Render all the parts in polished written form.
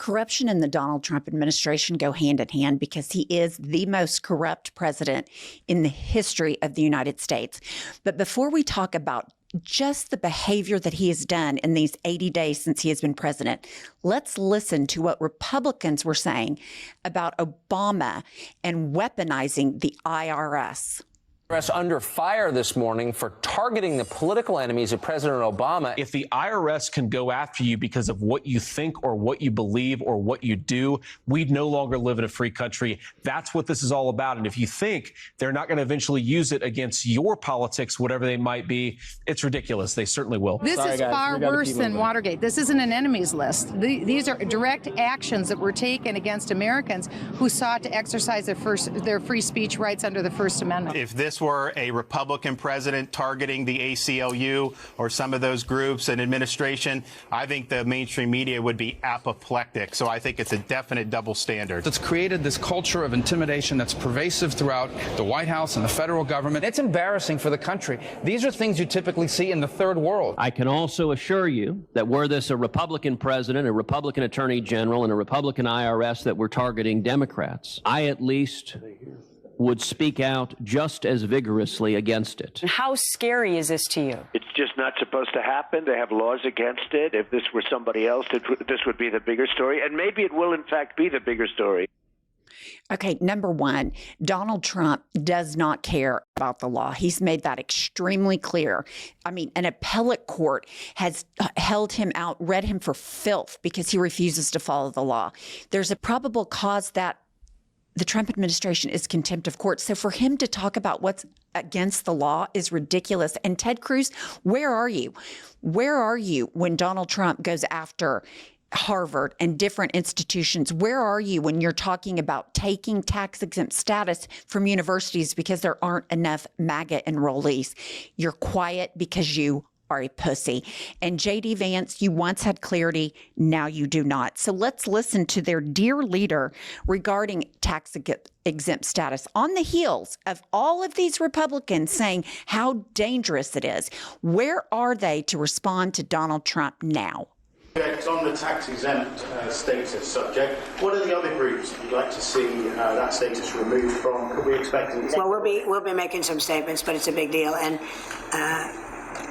Corruption and the Donald Trump administration go hand in hand because he is the most corrupt president in the history of the United States. But before we talk about just the behavior that he has done in these 80 days since he has been president, let's listen to what Republicans were saying about Obama and weaponizing the IRS. Under fire this morning for targeting the political enemies of President Obama. If the IRS can go after you because of what you think or what you believe or what you do, we'd no longer live in a free country. That's what this is all about. And if you think they're not going to eventually use it against your politics, whatever they might be, it's ridiculous. They certainly will. This is far worse than Watergate. This isn't an enemies list. These are direct actions that were taken against Americans who sought to exercise their free speech rights under the First Amendment. If this were a Republican president targeting the ACLU or some of those groups and administration, I think the mainstream media would be apoplectic. So I think it's a definite double standard. It's created this culture of intimidation that's pervasive throughout the White House and the federal government. It's embarrassing for the country. These are things you typically see in the third world. I can also assure you that were this a Republican president, a Republican attorney general, and a Republican IRS that were targeting Democrats, I at least would speak out just as vigorously against it. How scary is this to you? It's just not supposed to happen. They have laws against it. If this were somebody else, this would be the bigger story. And maybe it will, in fact, be the bigger story. Okay, number one, Donald Trump does not care about the law. He's made that extremely clear. I mean, an appellate court has held him out, read him for filth because he refuses to follow the law. There's a probable cause that the Trump administration is contempt of court. So for him to talk about what's against the law is ridiculous. And Ted Cruz, where are you? Where are you when Donald Trump goes after Harvard and different institutions? Where are you when you're talking about taking tax-exempt status from universities because there aren't enough MAGA enrollees? You're quiet because you are a pussy. And J.D. Vance, you once had clarity, now you do not. So let's listen to their dear leader regarding tax-exempt status on the heels of all of these Republicans saying how dangerous it is. Where are they to respond to Donald Trump now? It's on the tax-exempt status subject. What are the other groups you'd like to see that status removed from? Could we expect it? Well, we'll be making some statements, but it's a big deal. And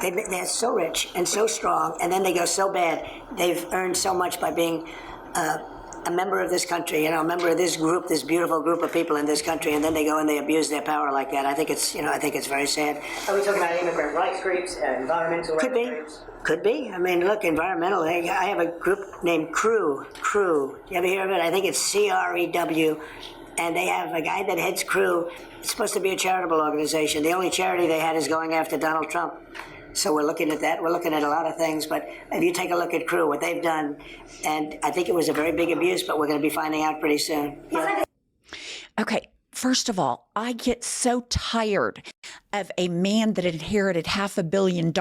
they're so rich and so strong, and then they go so bad. They've earned so much by being a member of this country, a member of this group, this beautiful group of people in this country, and then they go and they abuse their power like that. I think it's, I think it's very sad. Are we talking about immigrant rights groups, environmental rights groups? Could be. I mean, look, environmental. I have a group named CREW. CREW. You ever hear of it? I think it's CREW. And they have a guy that heads CREW. It's supposed to be a charitable organization. The only charity they had is going after Donald Trump. So we're looking at that. We're looking at a lot of things. But if you take a look at CREW, what they've done, and I think it was a very big abuse, but we're going to be finding out pretty soon. Yeah. Okay. First of all, I get so tired of a man that inherited $500 million,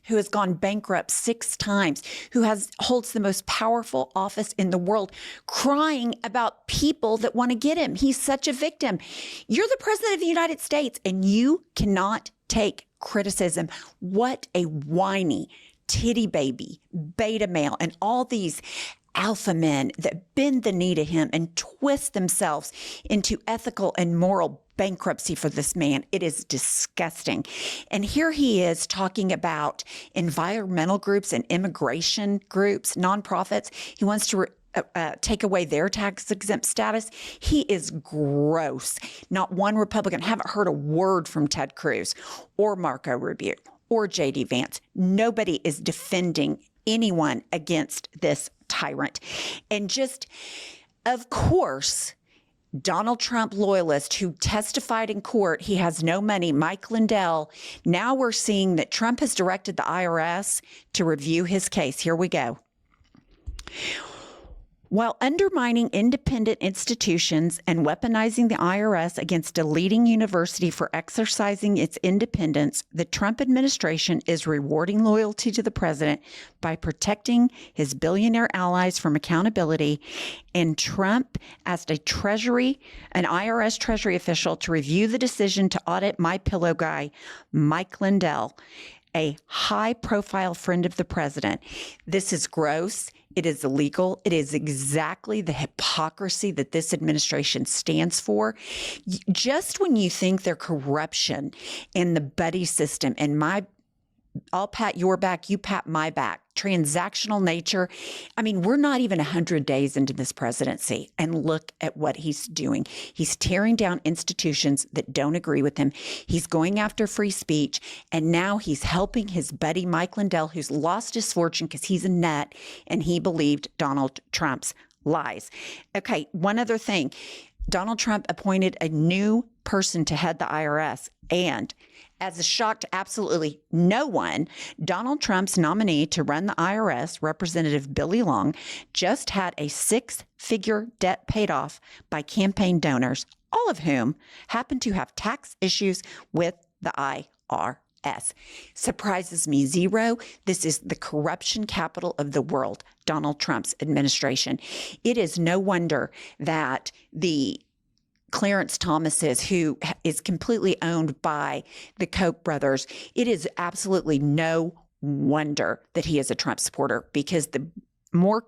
who has gone bankrupt 6 times, who holds the most powerful office in the world, crying about people that want to get him. He's such a victim. You're the president of the United States, and you cannot take criticism. What a whiny titty baby, beta male, and all these alpha men that bend the knee to him and twist themselves into ethical and moral bankruptcy for this man. It is disgusting. And here he is talking about environmental groups and immigration groups, nonprofits. He wants to take away their tax-exempt status. He is gross. Not one Republican. Haven't heard a word from Ted Cruz or Marco Rubio or J.D. Vance. Nobody is defending anyone against this tyrant. And just, of course, Donald Trump loyalist who testified in court, he has no money, Mike Lindell. Now we're seeing that Trump has directed the IRS to review his case. Here we go. While undermining independent institutions and weaponizing the IRS against a leading university for exercising its independence, the Trump administration is rewarding loyalty to the president by protecting his billionaire allies from accountability. And Trump asked an IRS Treasury official to review the decision to audit my pillow guy, Mike Lindell, a high-profile friend of the president. This is gross. It is illegal. It is exactly the hypocrisy that this administration stands for. Just when you think their corruption and the buddy system and I'll pat your back, you pat my back, transactional nature. I mean, we're not even 100 days into this presidency, and look at what he's doing. He's tearing down institutions that don't agree with him. He's going after free speech, and now he's helping his buddy Mike Lindell, who's lost his fortune because he's a nut and he believed Donald Trump's lies. Okay, one other thing. Donald Trump appointed a new person to head the IRS, and as a shock to absolutely no one, Donald Trump's nominee to run the IRS, Representative Billy Long, just had a 6-figure debt paid off by campaign donors, all of whom happen to have tax issues with the IRS. Surprises me zero. This is the corruption capital of the world, Donald Trump's administration. It is no wonder that the Clarence Thomas's, who is completely owned by the Koch brothers, it is absolutely no wonder that he is a Trump supporter, because the more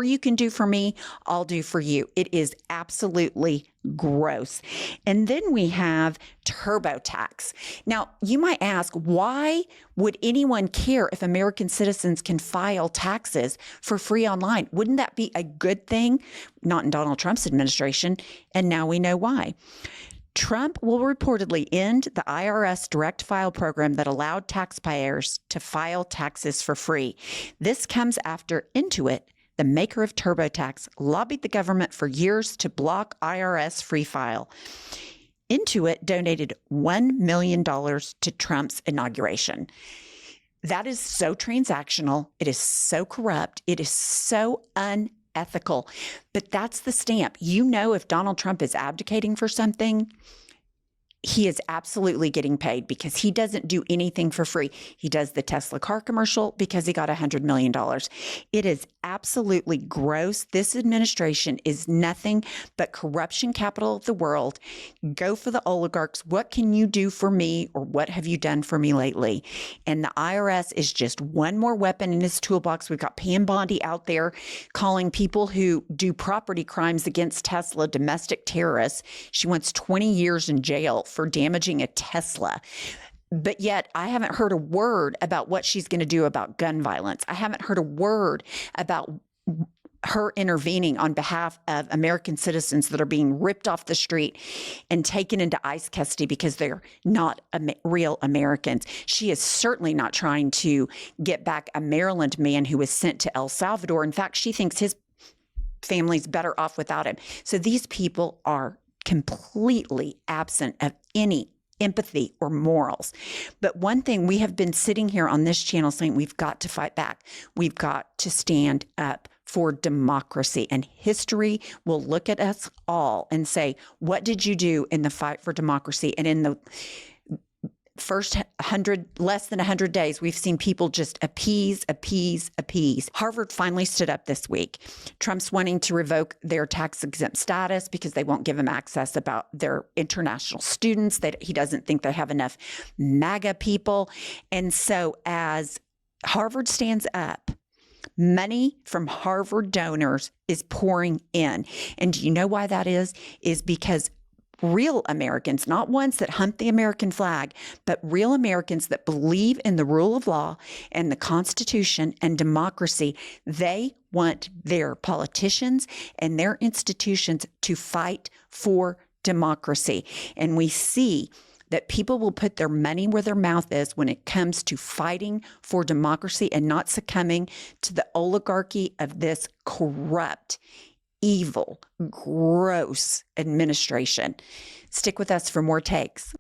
you can do for me, I'll do for you. It is absolutely gross. And then we have TurboTax. Now, you might ask, why would anyone care if American citizens can file taxes for free online? Wouldn't that be a good thing? Not in Donald Trump's administration. And now we know why. Trump will reportedly end the IRS direct file program that allowed taxpayers to file taxes for free. This comes after Intuit, the maker of TurboTax, lobbied the government for years to block IRS free file. Intuit donated $1 million to Trump's inauguration. That is so transactional. It is so corrupt. It is so unethical. But that's the stamp. You know, if Donald Trump is abdicating for something, he is absolutely getting paid, because he doesn't do anything for free. He does the Tesla car commercial because he got $100 million. It is absolutely gross. This administration is nothing but corruption capital of the world. Go for the oligarchs. What can you do for me, or what have you done for me lately? And the IRS is just one more weapon in his toolbox. We've got Pam Bondi out there calling people who do property crimes against Tesla domestic terrorists. She wants 20 years in jail for damaging a Tesla. But yet I haven't heard a word about what she's going to do about gun violence. I haven't heard a word about her intervening on behalf of American citizens that are being ripped off the street and taken into ICE custody because they're not real Americans. She is certainly not trying to get back a Maryland man who was sent to El Salvador. In fact, she thinks his family's better off without him. So these people are completely absent of any empathy or morals. But one thing, we have been sitting here on this channel saying we've got to fight back. We've got to stand up for democracy, and history will look at us all and say, what did you do in the fight for democracy? And in the first less than 100 days, we've seen people just appease. Harvard finally stood up this week. Trump's wanting to revoke their tax-exempt status because they won't give him access about their international students. That he doesn't think they have enough MAGA people. And so as Harvard stands up, money from Harvard donors is pouring in. And do you know why that is? Is because real Americans, not ones that hunt the American flag, but real Americans that believe in the rule of law and the Constitution and democracy, they want their politicians and their institutions to fight for democracy. And we see that people will put their money where their mouth is when it comes to fighting for democracy and not succumbing to the oligarchy of this corrupt, evil, gross administration. Stick with us for more takes.